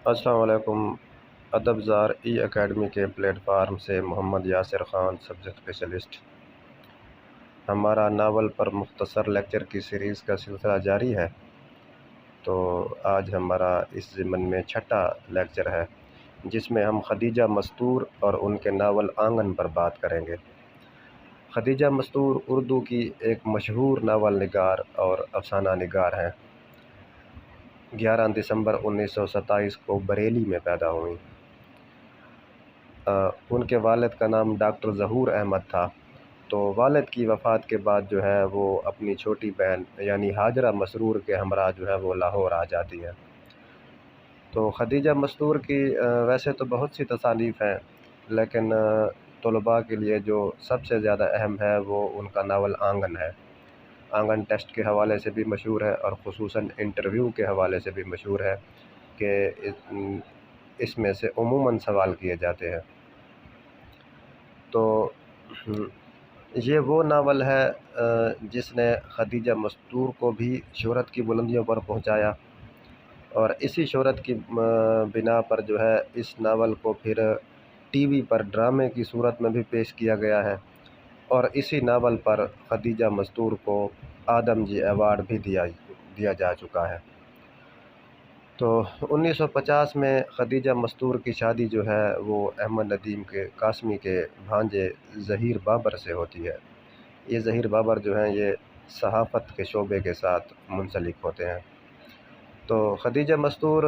السلام علیکم۔ ادب زار ای اکیڈمی کے پلیٹ فارم سے محمد یاسر خان، سبجیکٹ اسپیشلسٹ۔ ہمارا ناول پر مختصر لیکچر کی سیریز کا سلسلہ جاری ہے، تو آج ہمارا اس ضمن میں چھٹا لیکچر ہے، جس میں ہم خدیجہ مستور اور ان کے ناول آنگن پر بات کریں گے۔ خدیجہ مستور اردو کی ایک مشہور ناول نگار اور افسانہ نگار ہیں۔ 11 دسمبر 1927 کو بریلی میں پیدا ہوئیں۔ ان کے والد کا نام ڈاکٹر ظہور احمد تھا، تو والد کی وفات کے بعد جو ہے وہ اپنی چھوٹی بہن یعنی ہاجرہ مسرور کے ہمراہ جو ہے وہ لاہور آ جاتی ہے۔ تو خدیجہ مستور کی ویسے تو بہت سی تصانیف ہیں، لیکن طلباء کے لیے جو سب سے زیادہ اہم ہے وہ ان کا ناول آنگن ہے۔ آنگن ٹیسٹ کے حوالے سے بھی مشہور ہے، اور خصوصاً انٹرویو کے حوالے سے بھی مشہور ہے کہ اس میں سے عموماً سوال کیے جاتے ہیں۔ تو یہ وہ ناول ہے جس نے خدیجہ مستور کو بھی شہرت کی بلندیوں پر پہنچایا، اور اسی شہرت کی بنا پر جو ہے اس ناول کو پھر ٹی وی پر ڈرامے کی صورت میں بھی پیش کیا گیا ہے، اور اسی ناول پر خدیجہ مستور کو آدم جی ایوارڈ بھی دیا جا چکا ہے۔ تو 1950 میں خدیجہ مستور کی شادی جو ہے وہ احمد ندیم کے قاسمی کے بھانجے ظہیر بابر سے ہوتی ہے۔ یہ ظہیر بابر جو ہیں یہ صحافت کے شعبے کے ساتھ منسلک ہوتے ہیں۔ تو خدیجہ مستور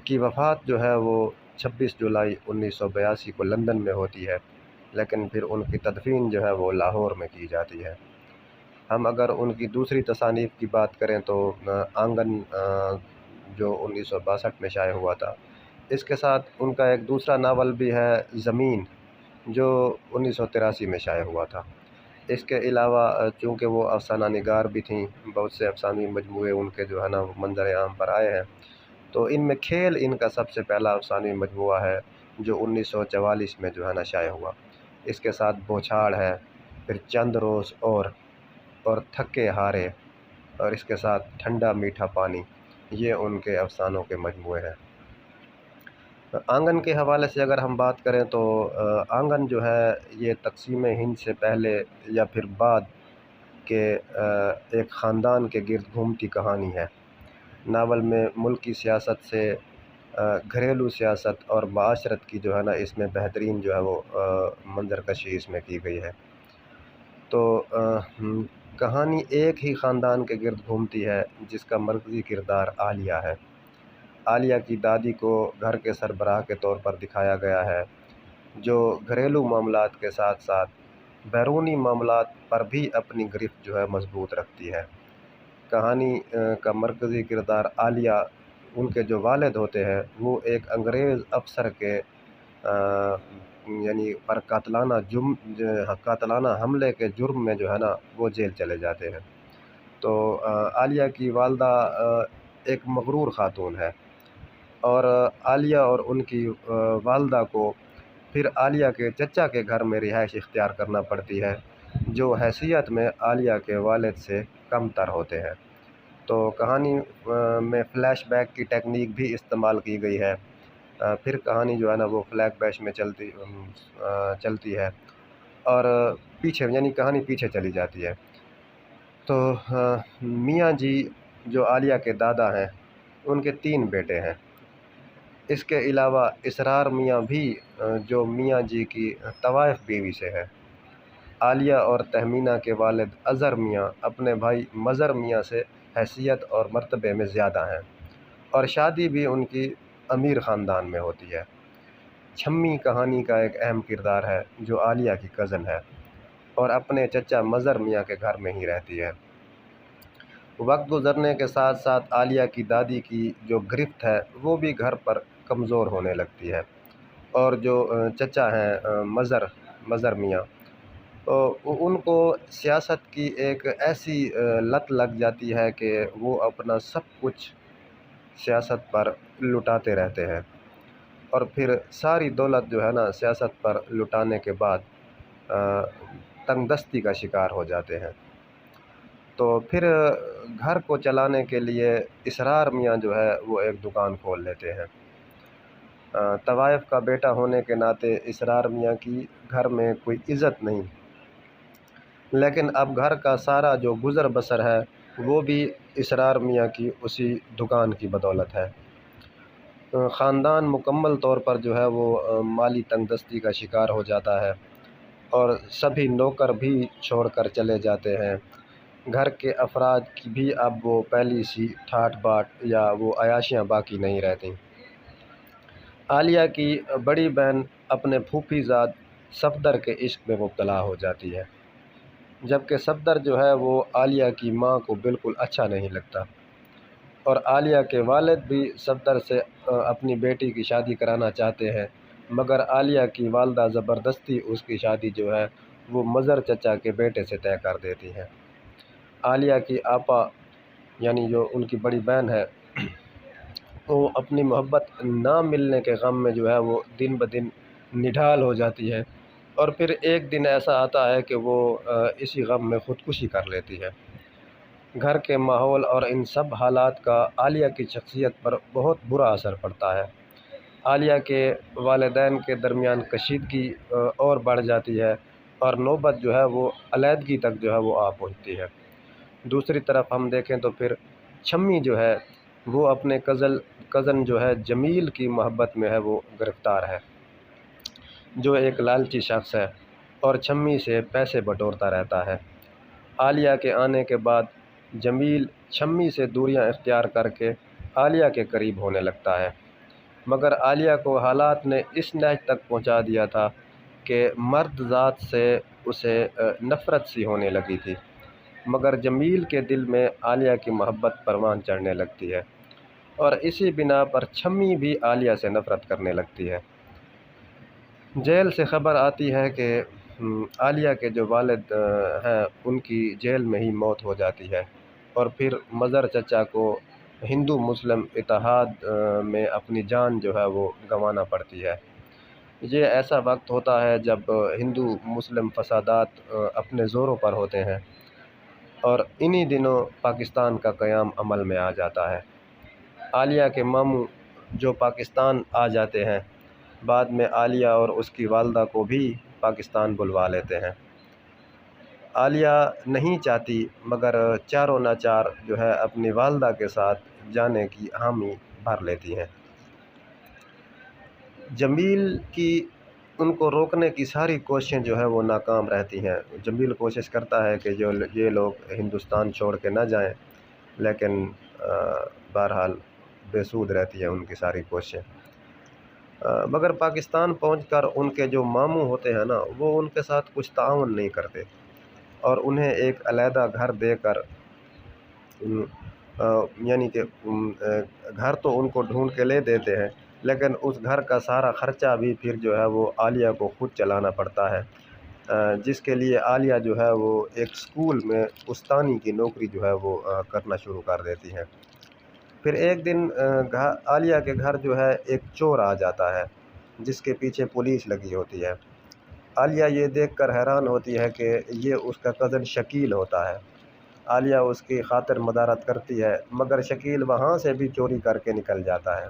کی وفات جو ہے وہ 26 جولائی 1982 کو لندن میں ہوتی ہے، لیکن پھر ان کی تدفین جو ہے وہ لاہور میں کی جاتی ہے۔ ہم اگر ان کی دوسری تصانیف کی بات کریں تو آنگن جو 1962 میں شائع ہوا تھا، اس کے ساتھ ان کا ایک دوسرا ناول بھی ہے زمین، جو 1983 میں شائع ہوا تھا۔ اس کے علاوہ چونکہ وہ افسانہ نگار بھی تھیں، بہت سے افسانوی مجموعے ان کے جو ہے نا منظر عام پر آئے ہیں، تو ان میں کھیل ان کا سب سے پہلا افسانوی مجموعہ ہے جو 1944 میں جو ہے نا شائع ہوا۔ اس کے ساتھ بوچھاڑ ہے، پھر چند روز اور تھکے ہارے، اور اس کے ساتھ ٹھنڈا میٹھا پانی، یہ ان کے افسانوں کے مجموعے ہیں۔ آنگن کے حوالے سے اگر ہم بات کریں تو آنگن جو ہے یہ تقسیم ہند سے پہلے یا پھر بعد کے ایک خاندان کے گرد گھومتی کہانی ہے۔ ناول میں ملکی سیاست سے گھریلو سیاست اور معاشرت کی جو ہے نا اس میں بہترین جو ہے وہ منظر کشی اس میں کی گئی ہے۔ تو کہانی ایک ہی خاندان کے گرد گھومتی ہے، جس کا مرکزی کردار عالیہ ہے۔ عالیہ کی دادی کو گھر کے سربراہ کے طور پر دکھایا گیا ہے، جو گھریلو معاملات کے ساتھ ساتھ بیرونی معاملات پر بھی اپنی گرفت جو ہے مضبوط رکھتی ہے۔ کہانی کا مرکزی کردار عالیہ، ان کے جو والد ہوتے ہیں وہ ایک انگریز افسر کے یعنی پر قاتلانہ حملے کے جرم میں جو ہے نا وہ جیل چلے جاتے ہیں۔ تو عالیہ کی والدہ ایک مغرور خاتون ہے، اور عالیہ اور ان کی والدہ کو پھر عالیہ کے چچا کے گھر میں رہائش اختیار کرنا پڑتی ہے، جو حیثیت میں عالیہ کے والد سے کم تر ہوتے ہیں۔ تو کہانی میں فلیش بیک کی ٹیکنیک بھی استعمال کی گئی ہے، پھر کہانی جو ہے نا وہ فلیش بیک میں چلتی ہے، اور پیچھے یعنی کہانی پیچھے چلی جاتی ہے۔ تو میاں جی جو عالیہ کے دادا ہیں، ان کے 3 بیٹے ہیں۔ اس کے علاوہ اسرار میاں بھی جو میاں جی کی طوائف بیوی سے ہے۔ عالیہ اور تہمینہ کے والد اظہر میاں اپنے بھائی مظہر میاں سے حیثیت اور مرتبے میں زیادہ ہیں، اور شادی بھی ان کی امیر خاندان میں ہوتی ہے۔ چھمی کہانی کا ایک اہم کردار ہے، جو عالیہ کی کزن ہے، اور اپنے چچا مظہر میاں کے گھر میں ہی رہتی ہے۔ وقت گزرنے کے ساتھ ساتھ عالیہ کی دادی کی جو گرفت ہے وہ بھی گھر پر کمزور ہونے لگتی ہے، اور جو چچا ہیں مظہر میاں، ان کو سیاست کی ایک ایسی لت لگ جاتی ہے کہ وہ اپنا سب کچھ سیاست پر لٹاتے رہتے ہیں، اور پھر ساری دولت جو ہے نا سیاست پر لٹانے کے بعد تنگ دستی کا شکار ہو جاتے ہیں۔ تو پھر گھر کو چلانے کے لیے اسرار میاں جو ہے وہ ایک دکان کھول لیتے ہیں۔ طوائف کا بیٹا ہونے کے ناطے اسرار میاں کی گھر میں کوئی عزت نہیں، لیکن اب گھر کا سارا جو گزر بسر ہے وہ بھی اسرار میاں کی اسی دکان کی بدولت ہے۔ خاندان مکمل طور پر جو ہے وہ مالی تنگ دستی کا شکار ہو جاتا ہے، اور سبھی نوکر بھی چھوڑ کر چلے جاتے ہیں۔ گھر کے افراد کی بھی اب وہ پہلی سی ٹھاٹ باٹ یا وہ عیاشیاں باقی نہیں رہتیں۔ عالیہ کی بڑی بہن اپنے پھوپھی زاد صفدر کے عشق میں مبتلا ہو جاتی ہے، جبکہ صفدر جو ہے وہ عالیہ کی ماں کو بالکل اچھا نہیں لگتا، اور عالیہ کے والد بھی صفدر سے اپنی بیٹی کی شادی کرانا چاہتے ہیں، مگر عالیہ کی والدہ زبردستی اس کی شادی جو ہے وہ مظہر چچا کے بیٹے سے طے کر دیتی ہیں۔ عالیہ کی آپا یعنی جو ان کی بڑی بہن ہے، وہ اپنی محبت نہ ملنے کے غم میں جو ہے وہ دن بدن نڈھال ہو جاتی ہے، اور پھر ایک دن ایسا آتا ہے کہ وہ اسی غم میں خودکشی کر لیتی ہے۔ گھر کے ماحول اور ان سب حالات کا عالیہ کی شخصیت پر بہت برا اثر پڑتا ہے۔ عالیہ کے والدین کے درمیان کشیدگی اور بڑھ جاتی ہے، اور نوبت جو ہے وہ علیحدگی تک جو ہے وہ آ پہنچتی ہے۔ دوسری طرف ہم دیکھیں تو پھر چھمی جو ہے وہ اپنے کزن جو ہے جمیل کی محبت میں ہے وہ گرفتار ہے، جو ایک لالچی شخص ہے اور چھمی سے پیسے بٹورتا رہتا ہے۔ عالیہ کے آنے کے بعد جمیل چھمی سے دوریاں اختیار کر کے عالیہ کے قریب ہونے لگتا ہے، مگر عالیہ کو حالات نے اس نہج تک پہنچا دیا تھا کہ مرد ذات سے اسے نفرت سی ہونے لگی تھی، مگر جمیل کے دل میں عالیہ کی محبت پروان چڑھنے لگتی ہے، اور اسی بنا پر چھمی بھی عالیہ سے نفرت کرنے لگتی ہے۔ جیل سے خبر آتی ہے کہ عالیہ کے جو والد ہیں ان کی جیل میں ہی موت ہو جاتی ہے، اور پھر مظہر چچا کو ہندو مسلم اتحاد میں اپنی جان جو ہے وہ گنوانا پڑتی ہے۔ یہ ایسا وقت ہوتا ہے جب ہندو مسلم فسادات اپنے زوروں پر ہوتے ہیں، اور انہی دنوں پاکستان کا قیام عمل میں آ جاتا ہے۔ عالیہ کے ماموں جو پاکستان آ جاتے ہیں، بعد میں عالیہ اور اس کی والدہ کو بھی پاکستان بلوا لیتے ہیں۔ عالیہ نہیں چاہتی، مگر چاروں ناچار جو ہے اپنی والدہ کے ساتھ جانے کی حامی بھر لیتی ہیں۔ جمیل کی ان کو روکنے کی ساری کوششیں جو ہے وہ ناکام رہتی ہیں۔ جمیل کوشش کرتا ہے کہ جو یہ لوگ ہندوستان چھوڑ کے نہ جائیں، لیکن بہرحال بے سود رہتی ہیں ان کی ساری کوششیں۔ مگر پاکستان پہنچ کر ان کے جو ماموں ہوتے ہیں نا، وہ ان کے ساتھ کچھ تعاون نہیں کرتے، اور انہیں ایک علیحدہ گھر دے کر یعنی کہ گھر تو ان کو ڈھونڈ کے لے دیتے ہیں، لیکن اس گھر کا سارا خرچہ بھی پھر جو ہے وہ عالیہ کو خود چلانا پڑتا ہے، جس کے لیے عالیہ جو ہے وہ ایک اسکول میں استانی کی نوکری جو ہے وہ کرنا شروع کر دیتی ہیں۔ پھر ایک دن عالیہ کے گھر جو ہے ایک چور آ جاتا ہے، جس کے پیچھے پولیس لگی ہوتی ہے۔ عالیہ یہ دیکھ کر حیران ہوتی ہے کہ یہ اس کا کزن شکیل ہوتا ہے۔ عالیہ اس کی خاطر مدارت کرتی ہے، مگر شکیل وہاں سے بھی چوری کر کے نکل جاتا ہے۔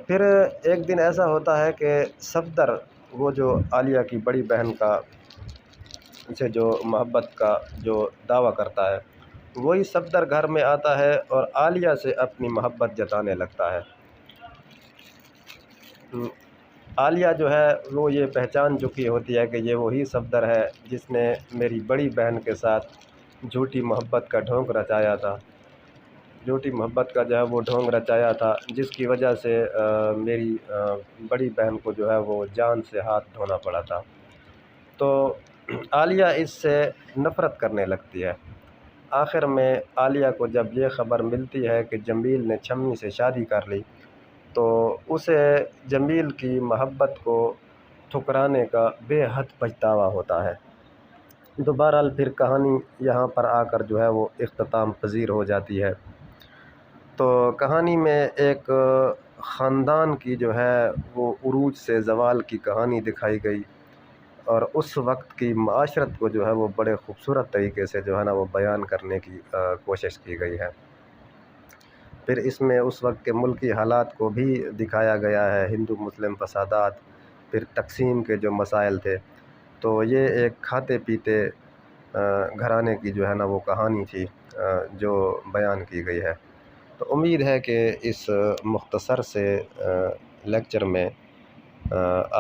پھر ایک دن ایسا ہوتا ہے کہ صفدر، وہ جو عالیہ کی بڑی بہن کا سے جو محبت کا جو دعویٰ کرتا ہے، وہی صفدر گھر میں آتا ہے اور عالیہ سے اپنی محبت جتانے لگتا ہے۔ عالیہ جو ہے وہ یہ پہچان چکی ہوتی ہے کہ یہ وہی صفدر ہے جس نے میری بڑی بہن کے ساتھ جھوٹی محبت کا ڈھونگ رچایا تھا، جھوٹی محبت کا جو ہے وہ ڈھونگ رچایا تھا، جس کی وجہ سے میری بڑی بہن کو جو ہے وہ جان سے ہاتھ دھونا پڑا تھا۔ تو عالیہ اس سے نفرت کرنے لگتی ہے۔ آخر میں عالیہ کو جب یہ خبر ملتی ہے کہ جمیل نے چھمی سے شادی کر لی، تو اسے جمیل کی محبت کو ٹھکرانے کا بے حد پچھتاوا ہوتا ہے۔ تو بہرحال پھر کہانی یہاں پر آ کر جو ہے وہ اختتام پذیر ہو جاتی ہے۔ تو کہانی میں ایک خاندان کی جو ہے وہ عروج سے زوال کی کہانی دکھائی گئی، اور اس وقت کی معاشرت کو جو ہے وہ بڑے خوبصورت طریقے سے جو ہے نا وہ بیان کرنے کی کوشش کی گئی ہے۔ پھر اس میں اس وقت کے ملکی حالات کو بھی دکھایا گیا ہے، ہندو مسلم فسادات، پھر تقسیم کے جو مسائل تھے۔ تو یہ ایک کھاتے پیتے گھرانے کی جو ہے نا وہ کہانی تھی جو بیان کی گئی ہے۔ تو امید ہے کہ اس مختصر سے لیکچر میں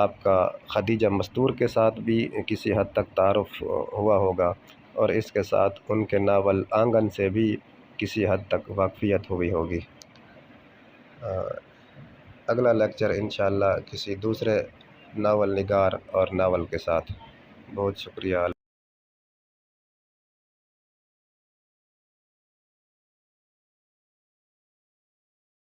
آپ کا خدیجہ مستور کے ساتھ بھی کسی حد تک تعارف ہوا ہوگا، اور اس کے ساتھ ان کے ناول آنگن سے بھی کسی حد تک واقفیت ہوئی ہوگی۔ اگلا لیکچر انشاءاللہ کسی دوسرے ناول نگار اور ناول کے ساتھ۔ بہت شکریہ۔